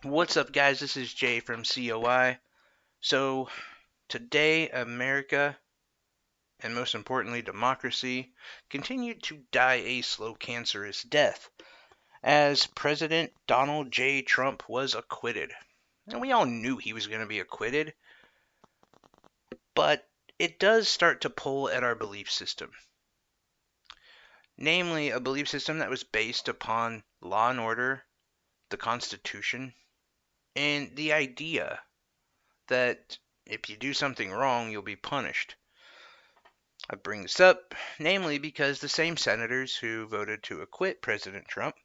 What's up, guys? This is Jay from COI. So, today, America, and most importantly, democracy, continued to die a slow, cancerous death as President Donald J. Trump was acquitted. And we all knew he was going to be acquitted, but it does start to pull at our belief system. Namely, a belief system that was based upon law and order, the Constitution, and the idea that if you do something wrong, you'll be punished. I bring this up namely because the same senators who voted to acquit President Trump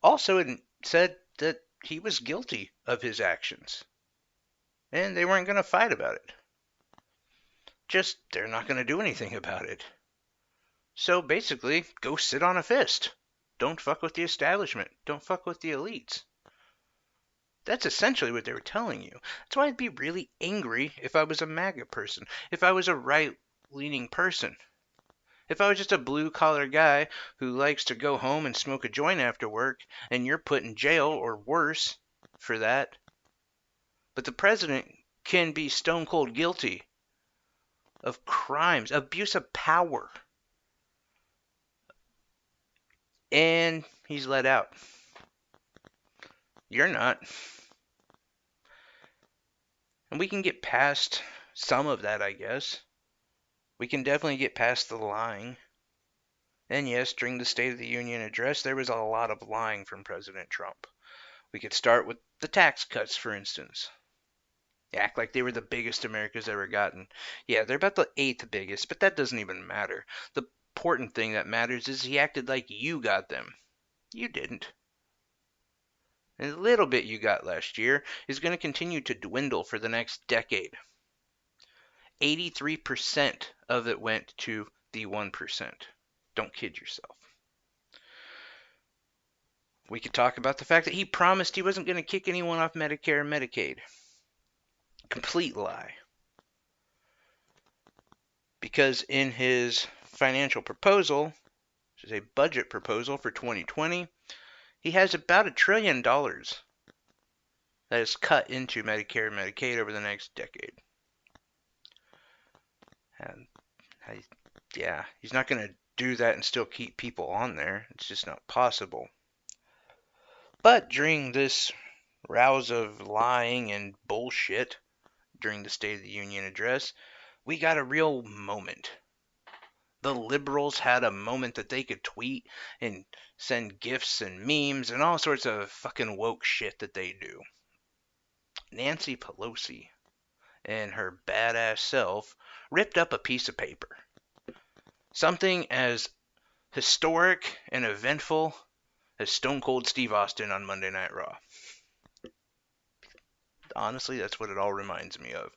also said that he was guilty of his actions, and they weren't going to fight about it. Just, they're not going to do anything about it. So basically, go sit on a fist. Don't fuck with the establishment. Don't fuck with the elites. That's essentially what they were telling you. That's why I'd be really angry if I was a MAGA person, if I was a right-leaning person. If I was just a blue-collar guy who likes to go home and smoke a joint after work, and you're put in jail or worse for that, but the president can be stone cold guilty of crimes, abuse of power, and he's let out. You're not. And we can get past some of that, I guess. We can definitely get past the lying. And yes, during the State of the Union address, there was a lot of lying from President Trump. We could start with the tax cuts, for instance. They act like they were the biggest America's ever gotten. Yeah, they're about the 8th biggest, but that doesn't even matter. The important thing that matters is he acted like you got them. You didn't. And the little bit you got last year is going to continue to dwindle for the next decade. 83% of it went to the 1%. Don't kid yourself. We could talk about the fact that he promised he wasn't going to kick anyone off Medicare and Medicaid. Complete lie. Because in his financial proposal, which is a budget proposal for 2020, he has about $1 trillion that is cut into Medicare and Medicaid over the next decade. And yeah, he's not going to do that and still keep people on there. It's just not possible. But during this rouse of lying and bullshit during the State of the Union address, we got a real moment. The liberals had a moment that they could tweet and send gifs and memes and all sorts of fucking woke shit that they do. Nancy Pelosi and her badass self ripped up a piece of paper. Something as historic and eventful as Stone Cold Steve Austin on Monday Night Raw. Honestly, that's what it all reminds me of.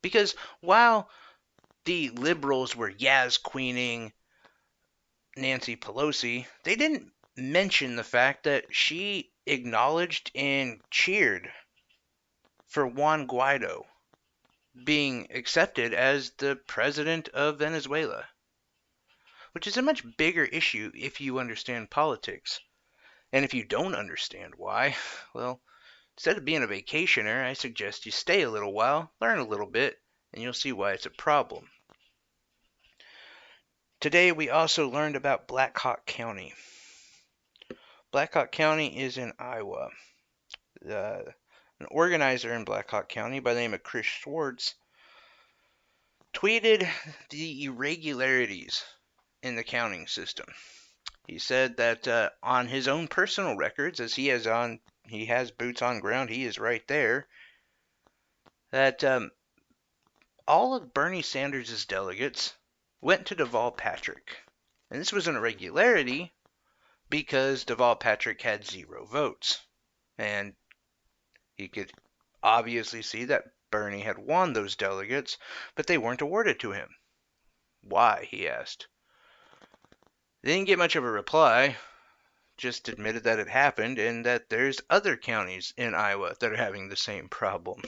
Because while the liberals were Yaz queening Nancy Pelosi, they didn't mention the fact that she acknowledged and cheered for Juan Guaido being accepted as the president of Venezuela, which is a much bigger issue if you understand politics. And if you don't understand why, well, instead of being a vacationer, I suggest you stay a little while, learn a little bit, and you'll see why it's a problem. Today we also learned about Blackhawk County. Blackhawk County is in Iowa. An organizer in Blackhawk County by the name of Chris Schwartz tweeted the irregularities in the counting system. He said that on his own personal records, as he has boots on ground, he is right there, that all of Bernie Sanders' delegates went to Deval Patrick. And this was an irregularity because Deval Patrick had 0 votes. And he could obviously see that Bernie had won those delegates, but they weren't awarded to him. Why, he asked. They didn't get much of a reply, just admitted that it happened and that there's other counties in Iowa that are having the same problem.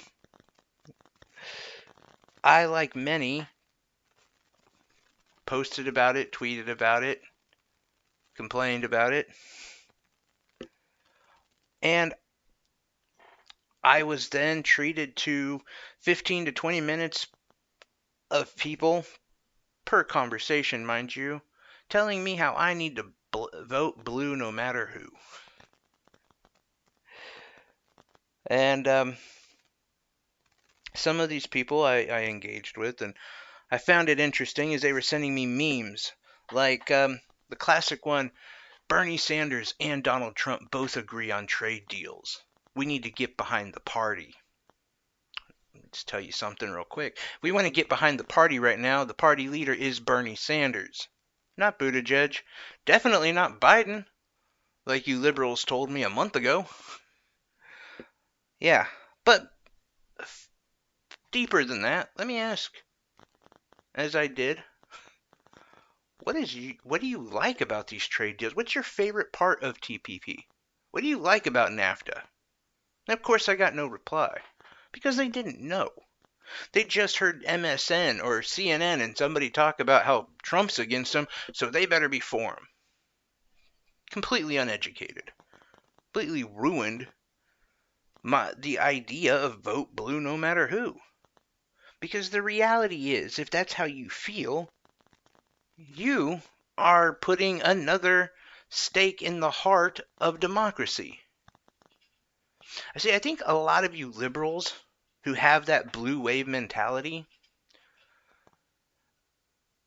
I, like many, posted about it, tweeted about it, complained about it, and I was then treated to 15 to 20 minutes of people per conversation, mind you, telling me how I need to vote blue no matter who. And some of these people I engaged with, and I found it interesting as they were sending me memes. Like the classic one, Bernie Sanders and Donald Trump both agree on trade deals. We need to get behind the party. Let's tell you something real quick. If we want to get behind the party right now, the party leader is Bernie Sanders. Not Buttigieg. Definitely not Biden, like you liberals told me a month ago. Yeah, but deeper than that, let me ask, as I did, what do you like about these trade deals? What's your favorite part of TPP? What do you like about NAFTA? And of course, I got no reply because they didn't know. They just heard MSN or CNN and somebody talk about how Trump's against them, so they better be for him. Completely uneducated. Completely ruined the idea of vote blue no matter who. Because the reality is, if that's how you feel, you are putting another stake in the heart of democracy. I think a lot of you liberals who have that blue wave mentality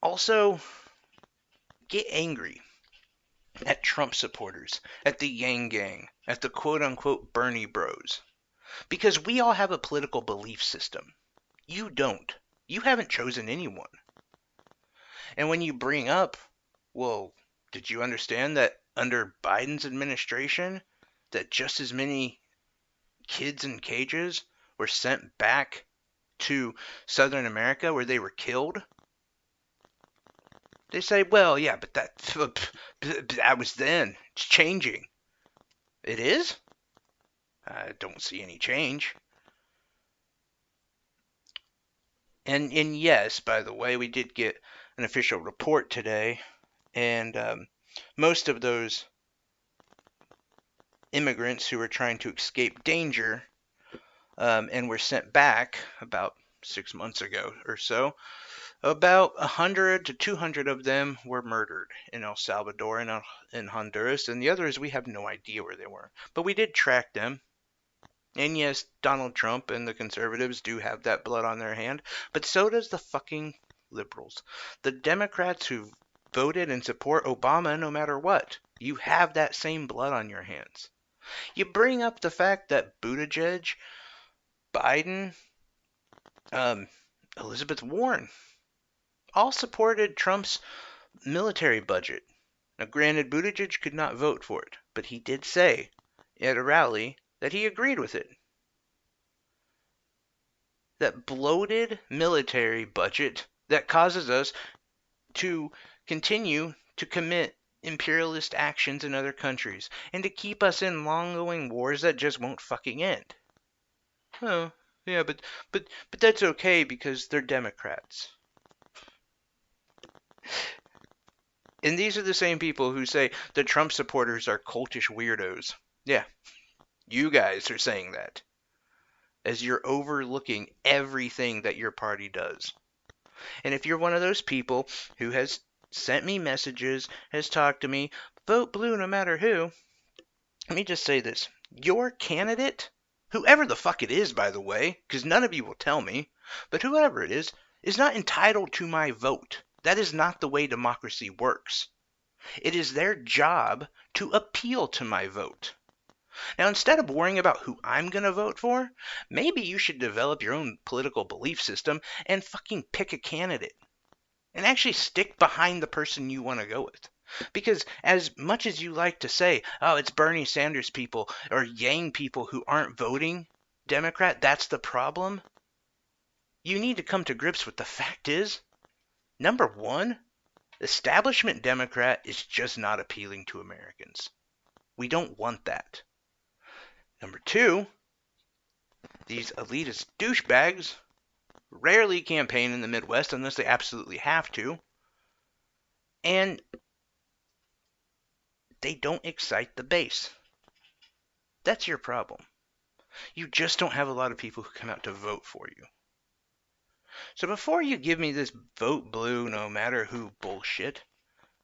also get angry at Trump supporters, at the Yang Gang, at the quote-unquote Bernie bros. Because we all have a political belief system. You don't. You haven't chosen anyone. And when you bring up, well, did you understand that under Biden's administration, that just as many kids in cages were sent back to Southern America where they were killed? They say, well, yeah, but that was then. It's changing. It is? I don't see any change. And yes, by the way, we did get an official report today, and most of those immigrants who were trying to escape danger and were sent back about 6 months ago or so, about 100 to 200 of them were murdered in El Salvador and in Honduras, and the others, we have no idea where they were. But we did track them. And yes, Donald Trump and the conservatives do have that blood on their hand, but so does the fucking liberals. The Democrats who voted and support Obama no matter what. You have that same blood on your hands. You bring up the fact that Buttigieg, Biden, Elizabeth Warren all supported Trump's military budget. Now, granted, Buttigieg could not vote for it, but he did say at a rally that he agreed with it. That bloated military budget that causes us to continue to commit imperialist actions in other countries and to keep us in long-going wars that just won't fucking end. Oh, yeah, but that's okay because they're Democrats. And these are the same people who say the Trump supporters are cultish weirdos. Yeah, you guys are saying that as you're overlooking everything that your party does. And if you're one of those people who has sent me messages, has talked to me, vote blue no matter who, let me just say this. Your candidate, whoever the fuck it is, by the way, because none of you will tell me, but whoever it is not entitled to my vote. That is not the way democracy works. It is their job to appeal to my vote. Now, instead of worrying about who I'm going to vote for, maybe you should develop your own political belief system and fucking pick a candidate. And actually stick behind the person you want to go with. Because as much as you like to say, oh, it's Bernie Sanders people or Yang people who aren't voting Democrat, that's the problem, you need to come to grips with the fact is, number one, establishment Democrat is just not appealing to Americans. We don't want that. Number two, these elitist douchebags rarely campaign in the Midwest unless they absolutely have to. And they don't excite the base. That's your problem. You just don't have a lot of people who come out to vote for you. So before you give me this vote blue no matter who bullshit,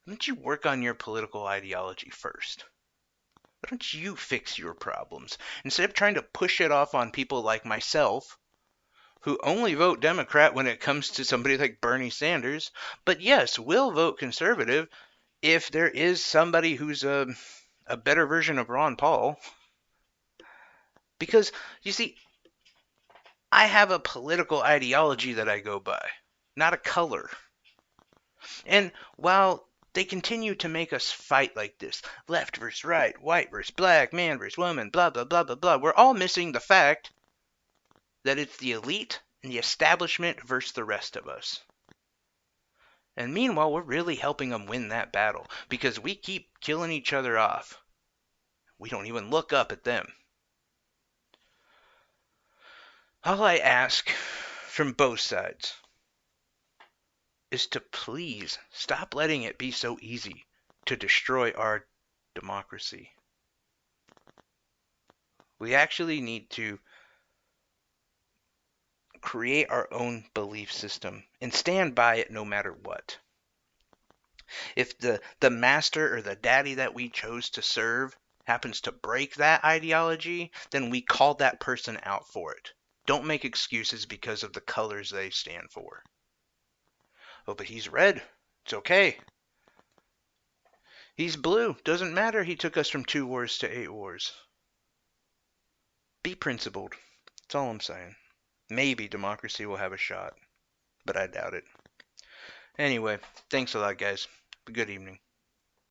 why don't you work on your political ideology first? Why don't you fix your problems instead of trying to push it off on people like myself who only vote Democrat when it comes to somebody like Bernie Sanders, but yes, will vote conservative if there is somebody who's a better version of Ron Paul. Because, you see, I have a political ideology that I go by, not a color. And while they continue to make us fight like this, left versus right, white versus black, man versus woman, blah, blah, blah, blah, blah, we're all missing the fact that it's the elite and the establishment versus the rest of us. And meanwhile, we're really helping them win that battle because we keep killing each other off. We don't even look up at them. All I ask from both sides is to please stop letting it be so easy to destroy our democracy. We actually need to create our own belief system and stand by it no matter what. If the master or the daddy that we chose to serve happens to break that ideology, then we call that person out for it. Don't make excuses because of the colors they stand for. Oh, but he's red. It's okay. He's blue. Doesn't matter. He took us from 2 wars to 8 wars. Be principled. That's all I'm saying. Maybe democracy will have a shot, but I doubt it. Anyway, thanks a lot, guys. Good evening.